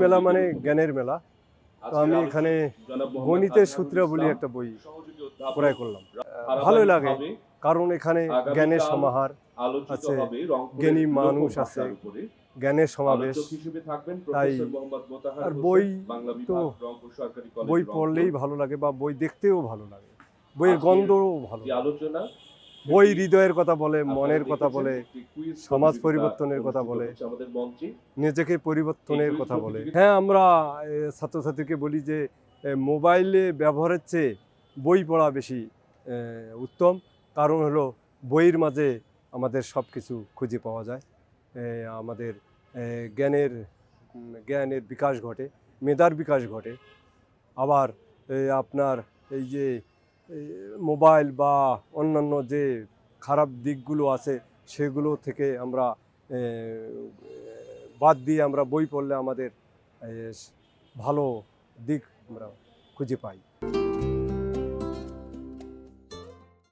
মেলা মানে জ্ঞানের মেলা। তো আমি এখানে গণিতের সূত্রাবলী একটা বই ক্রয় করলাম। ভালোই লাগে, কারণ এখানে জ্ঞানের সমাহার আছে, জ্ঞানী মানুষ আছে, জ্ঞানের সমাবেশ। তাই আর বই তো বই পড়লেই ভালো লাগে, বা বই দেখতেও ভালো লাগে, বইয়ের গন্ধও ভালো লাগে। বই হৃদয়ের কথা বলে, মনের কথা বলে, সমাজ পরিবর্তনের কথা বলে, নিজেকে পরিবর্তনের কথা বলে। হ্যাঁ, আমরা ছাত্রছাত্রীকে বলি যে মোবাইলে ব্যবহারের চেয়ে বই পড়া বেশি উত্তম। কারণ হলো বইয়ের মাঝে আমাদের সব কিছু খুঁজে পাওয়া যায়, আমাদের জ্ঞানের জ্ঞানের বিকাশ ঘটে, মেধার বিকাশ ঘটে। আবার আপনার এই যে মোবাইল বা অন্যান্য যে খারাপ দিকগুলো আছে সেগুলো থেকে আমরা বাদ দিয়ে আমরা বই পড়লে আমাদের ভালো দিক আমরা খুঁজে পাই।